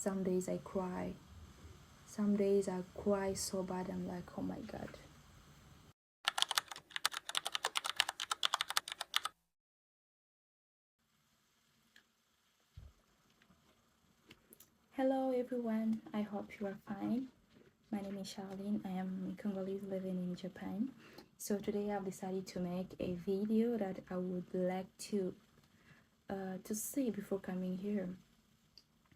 Some days I cry. Some days I cry so bad I'm like, oh my god. Hello everyone, I hope you are fine. My name is Charlyne. I am a Congolese living in Japan. So today I've decided to make a video that I would like to see before coming here.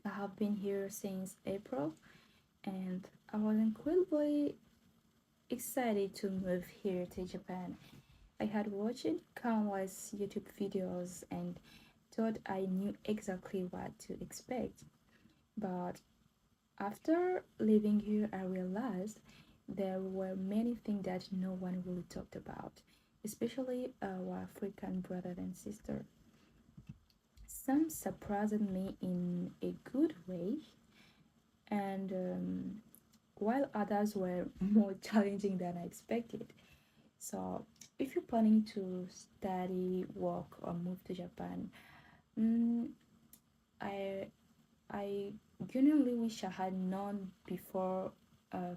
I have been here since April and I was incredibly excited to move here to Japan. I had watched countless YouTube videos and thought I knew exactly what to expect. But after living here, I realized there were many things that no one really talked about, especially our African brothers and sisters. Some surprised me in a good way, and while others were more challenging than I expected. So, if you're planning to study, work, or move to Japan, mm, I I genuinely wish I had known before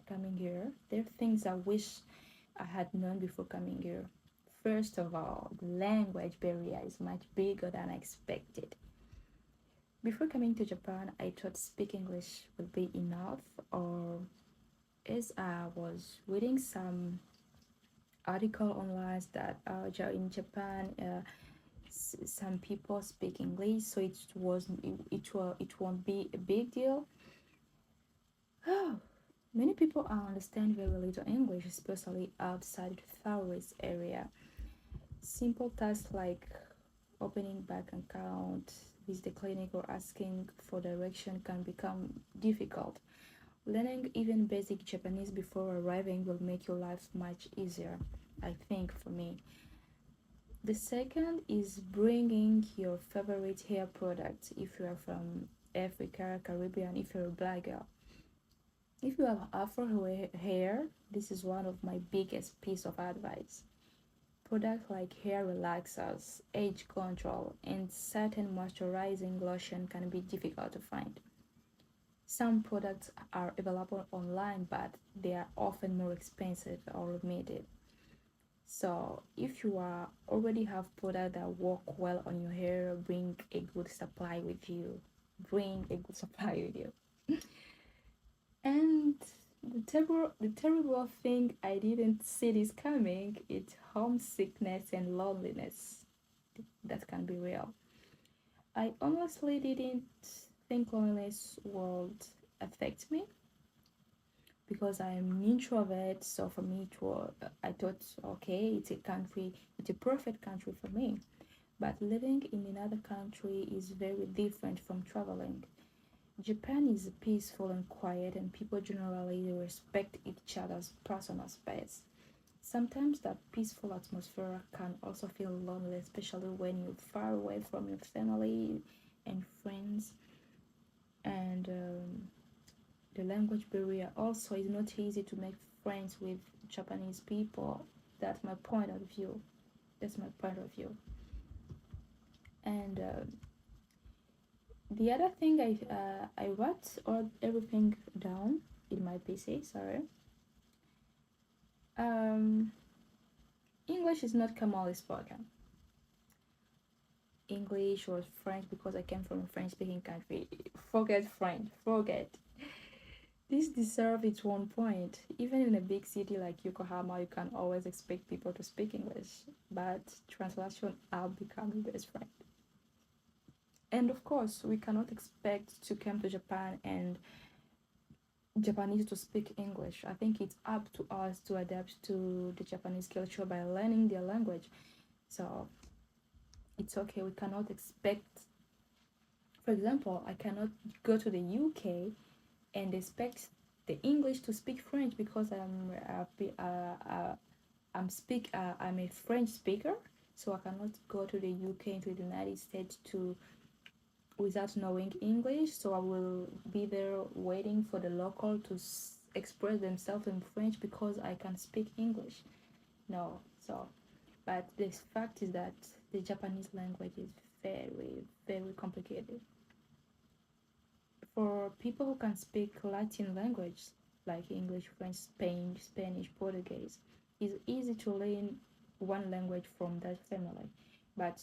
coming here. There are things I wish I had known before coming here. First of all, the language barrier is much bigger than I expected. Before coming to Japan, I thought speak English would be enough, or as I was reading some article online that in Japan, some people speak English, so it won't be a big deal. Many people understand very little English, especially outside the tourist area. Simple tasks like opening bank account, visit the clinic, or asking for direction can become difficult. Learning even basic Japanese before arriving will make your life much easier, I think, for me. The second is bringing your favorite hair product if you are from Africa, Caribbean, if you're a black girl. If you have afro hair, this is one of my biggest piece of advice. Products like hair relaxers, age control, and certain moisturizing lotion can be difficult to find. Some products are available online, but they are often more expensive or limited. So if you are already have products that work well on your hair, bring a good supply with you. Bring a good supply with you. And the terrible thing I didn't see this coming, it's homesickness and loneliness that can be real. I honestly didn't think loneliness would affect me because I'm an introvert. So for me, I thought, okay, it's a perfect country for me. But living in another country is very different from traveling. Japan is peaceful and quiet, and people generally respect each other's personal space. Sometimes that peaceful atmosphere can also feel lonely, especially when you're far away from your family and friends. And the language barrier also is not easy to make friends with Japanese people. That's my point of view. That's my point of view. And the other thing I wrote all everything down in my PC. Sorry. Um, English is not commonly spoken. English or French because I came from a French speaking country. Forget French. Forget. This deserves its one point. Even in a big city like Yokohama, you can always expect people to speak English, but translation are becoming best friend. And of course, we cannot expect to come to Japan and Japanese to speak English. I think it's up to us to adapt to the Japanese culture by learning their language. So it's okay. We cannot expect, for example, I cannot go to the UK and expect the English to speak French because I'm a French speaker, so I cannot go to the UK into the United States to without knowing English. So I will be there waiting for the local to express themselves in French because I can speak English. No, so but the fact is that the Japanese language is very, very complicated. For people who can speak Latin language like English, French, Spanish, Portuguese, it's easy to learn one language from that family. But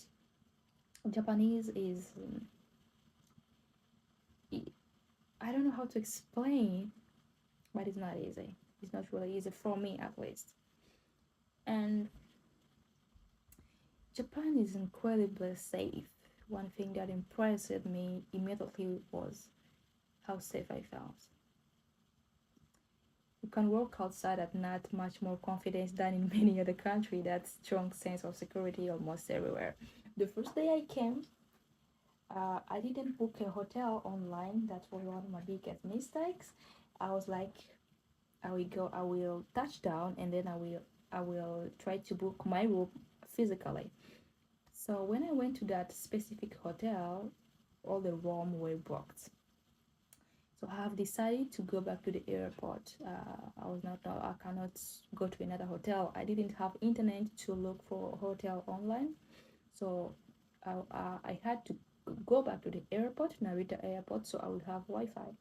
Japanese is, I don't know how to explain, but it's not easy. It's not really easy for me, at least. And Japan is incredibly safe. One thing that impressed me immediately was how safe I felt. You can walk outside at night much more confidence than in many other countries. That strong sense of security almost everywhere. The first day I came, I didn't book a hotel online. That was one of my biggest mistakes. I was like, I will touch down, and then I will try to book my room physically. So when I went to that specific hotel, all the rooms were booked. So I have decided to go back to the airport. I cannot go to another hotel. I didn't have internet to look for a hotel online. So I had to go back to the airport, Narita airport, so I would have Wi-Fi.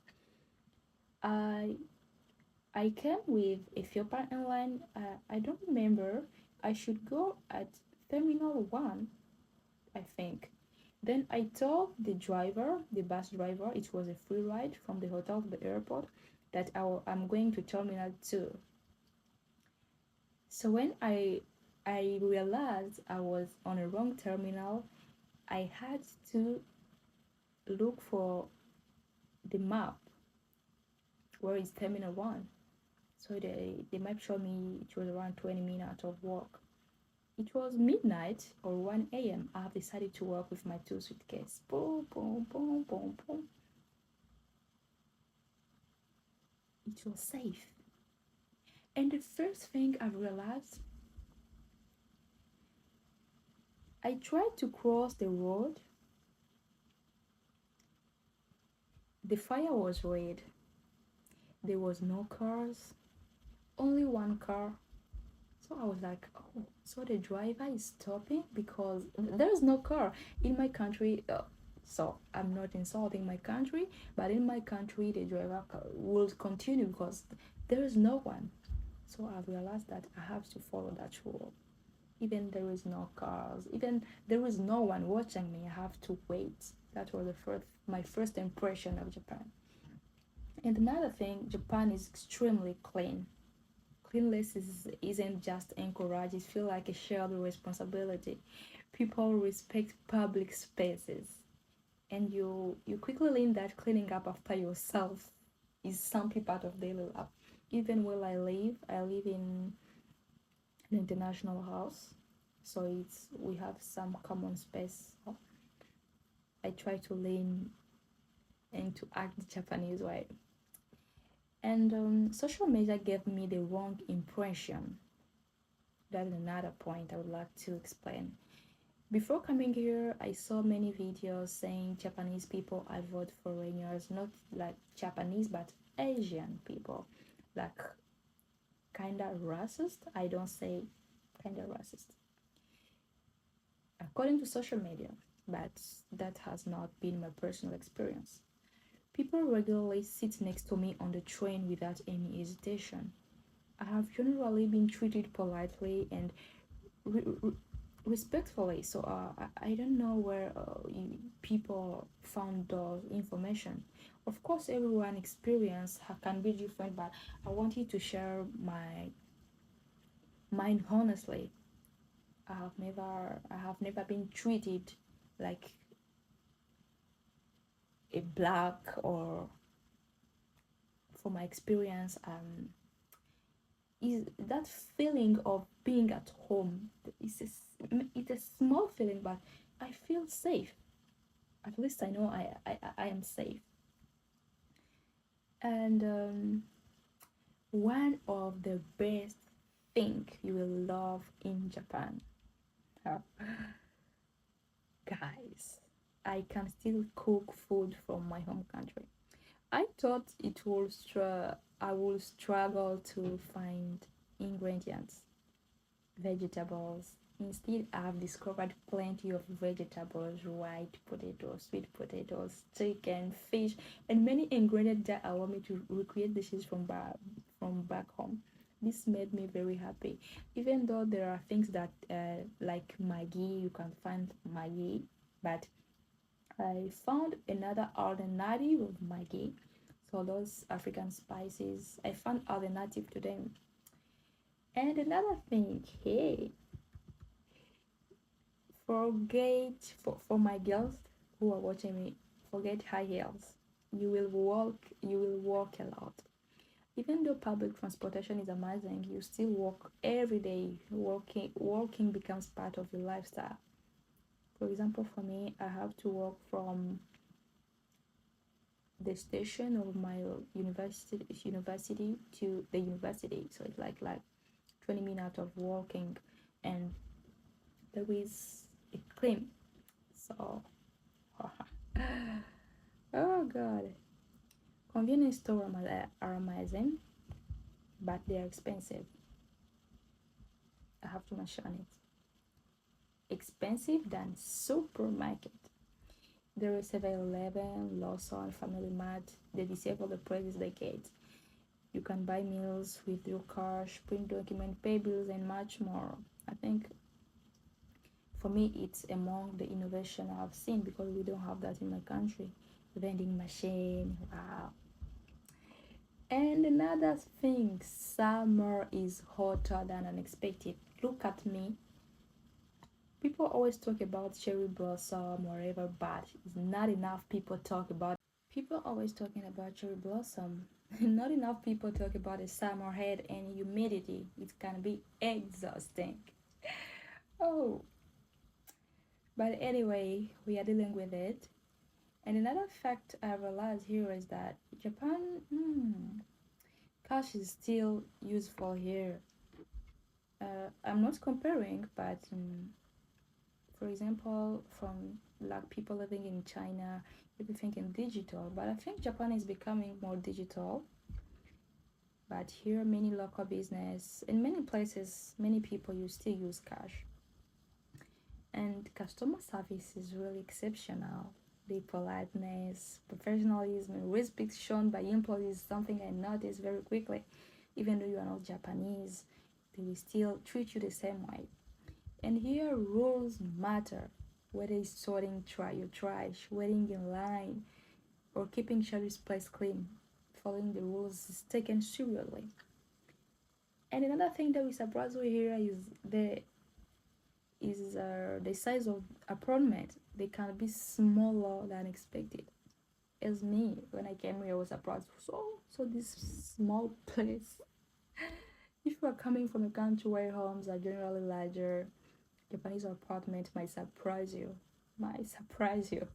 I I came with Ethiopian Airline. I don't remember. I should go at Terminal 1, I think. Then I told the driver, the bus driver, it was a free ride from the hotel to the airport, that I'm going to Terminal 2. So when I realized I was on a wrong terminal, I had to look for the map where is Terminal 1. So the map showed me it was around 20 minutes of walk. It was midnight or 1 a.m. I have decided to walk with my two suitcases. Boom, boom, boom, boom, boom. It was safe. And the first thing I realized, I tried to cross the road. The fire was red. There was no cars, only one car. So I was like, oh, so the driver is stopping because there's no car in my country. So I'm not insulting my country, but in my country, the driver will continue because there is no one. So I realized that I have to follow that rule. Even there is no cars, even there is no one watching me, I have to wait. That was my first impression of Japan. And another thing, Japan is extremely clean. Cleanliness isn't just encouraged, it feels like a shared responsibility. People respect public spaces, and you quickly learn that cleaning up after yourself is something part of daily life. Even where I live in an international house, so we have some common space. I try to learn and to act the Japanese way. And social media gave me the wrong impression. That is another point I would like to explain. Before coming here, I saw many videos saying Japanese people avoid foreigners, not like Japanese, but Asian people. Like, kinda racist. I don't say kinda racist. According to social media, but that has not been my personal experience. People regularly sit next to me on the train without any hesitation. I have generally been treated politely and re- re- respectfully, so I don't know where people found those information. Of course, everyone experience can be different, but I wanted to share my mind honestly. I have never been treated like a black, or for my experience, is that feeling of being at home. It's a small feeling, but I feel safe. At least I know I am safe. And one of the best thing you will love in Japan, guys, I can still cook food from my home country. I thought I would struggle to find ingredients, vegetables, Instead, I've discovered plenty of vegetables, white potatoes, sweet potatoes, chicken, fish, and many ingredients that allow me to recreate dishes from back home. This made me very happy, even though there are things that like Maggi, you can find Maggi, but I found another alternative of Maggi. So those African spices, I found alternative to them. And another thing, hey, for my girls who are watching me, forget high heels. You will walk a lot. Even though public transportation is amazing, you still walk every day. Walking becomes part of your lifestyle. For example, for me, I have to walk from the station of my university to the university. So it's like 20 minutes of walking, and there is a climb. So oh god, convenience stores are amazing, but they are expensive. I have to mention it. Expensive than supermarket. There is 7-Eleven, Lawson, Family Mart. They disable the prices they get. You can buy meals, withdraw cash, print document, pay bills, and much more. I think for me, it's among the innovation I've seen because we don't have that in my country. Vending machine, wow. And another thing, summer is hotter than unexpected. Look at me. People always talk about cherry blossom, whatever, but it's not enough people talk about. People always talking about cherry blossom. Not enough people talk about the summer head and humidity. It can be exhausting. Oh, but anyway, we are dealing with it. And another fact I realized here is that Japan, cash is still useful here. I'm not comparing, but for example, from like people living in China, everything in digital. But I think Japan is becoming more digital. But here, many local business in many places, many people you still use cash, and customer service is really exceptional. The politeness, professionalism, and respect shown by employees is something I noticed very quickly. Even though you are not Japanese, they will still treat you the same way. And here, rules matter. Whether it's sorting your trash, waiting in line, or keeping Sherry's place clean, following the rules is taken seriously. And another thing that we surprise me here is the size of apartment. They can be smaller than expected. As me, when I came here, I was surprised. So this small place. If you are coming from a country where homes are generally larger, Japanese apartment might surprise you. Might surprise you.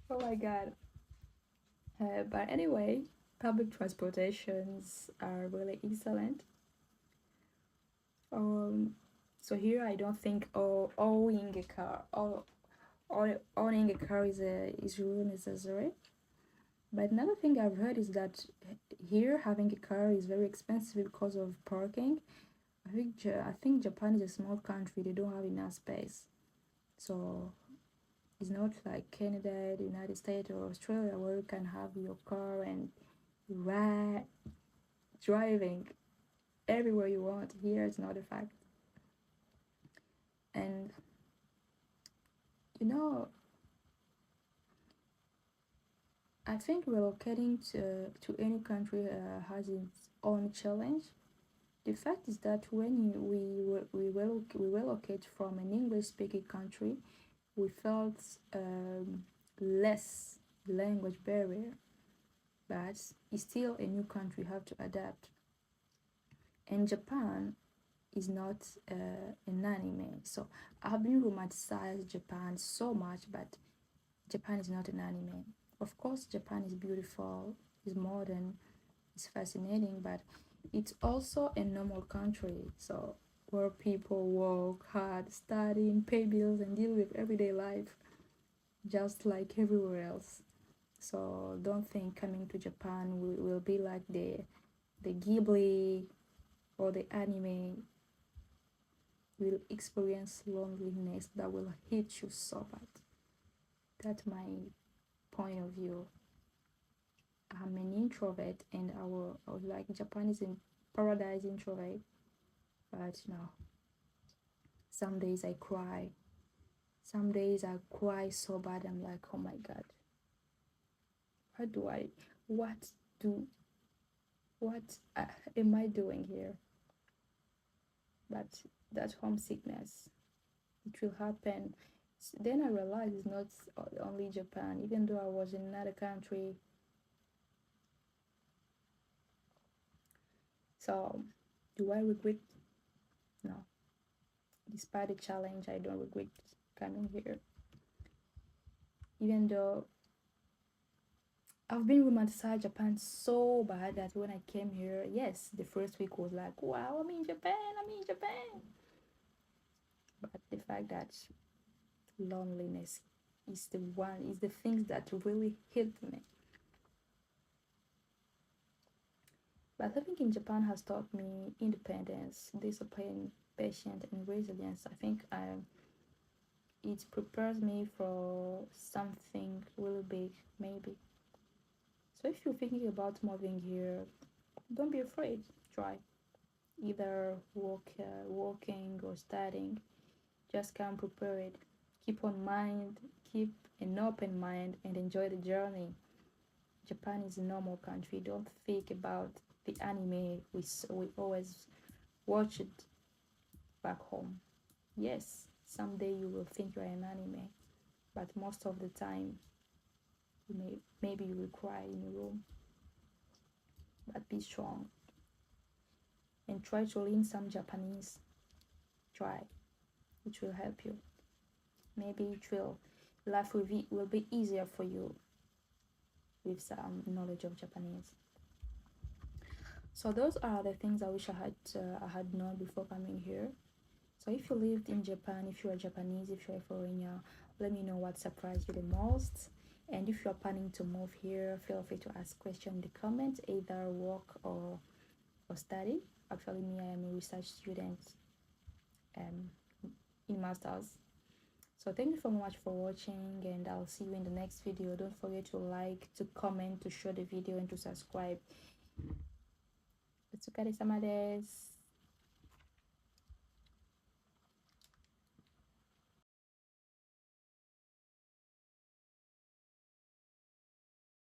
Oh my god. But anyway, public transportations are really excellent. Um, so here I don't think owning a car or owning a car is really necessary. But another thing I've heard is that here having a car is very expensive because of parking. I think Japan is a small country; they don't have enough space, so it's not like Canada, the United States, or Australia where you can have your car and ride driving everywhere you want. Here it's not a fact. And you know, I think relocating to any country has its own challenge. The fact is that when we relocate from an English-speaking country, we felt less language barrier, but it's still a new country. You have to adapt. And Japan is not an anime, so I've been romanticized Japan so much, but Japan is not an anime. Of course, Japan is beautiful, is modern, is fascinating, but it's also a normal country. So where people work hard, study, and pay bills, and deal with everyday life, just like everywhere else. So don't think coming to Japan will be like the Ghibli or the anime. will experience loneliness that will hit you so bad. That's my point of view. I'm an introvert, and I was like, Japan is in paradise introvert, but no. Some days I cry. Some days I cry so bad. I'm like, oh my god, what do I, what do, what am I doing here? But that homesickness, it will happen. Then I realized it's not only Japan. Even though I was in another country, so do I regret? No. Despite the challenge, I don't regret coming here. Even though I've been romanticized Japan so bad that when I came here, yes, the first week was like, wow, I'm in Japan, I'm in Japan. But the fact that loneliness is the things that really hit me. But living in Japan has taught me independence, discipline, patience, and resilience. I think it prepares me for something really big, maybe. So if you're thinking about moving here, don't be afraid. Try. Either working or studying. Just come prepared. Keep an open mind, and enjoy the journey. Japan is a normal country. Don't think about the anime we always watch it back home. Yes, someday you will think you're an anime, but most of the time, maybe you will cry in your room. But be strong and try to learn some Japanese. Try. It will help you. Maybe life will be easier for you with some knowledge of Japanese. So those are the things I wish I had known before coming here. So if you lived in Japan, if you are Japanese, if you're a foreigner, let me know what surprised you the most. And if you're planning to move here, feel free to ask questions in the comments, either work or study. Actually, me, I am a research student in masters. So thank you so much for watching, and I'll see you in the next video. Don't forget to like, to comment, to share the video, and to subscribe. お疲れ様です。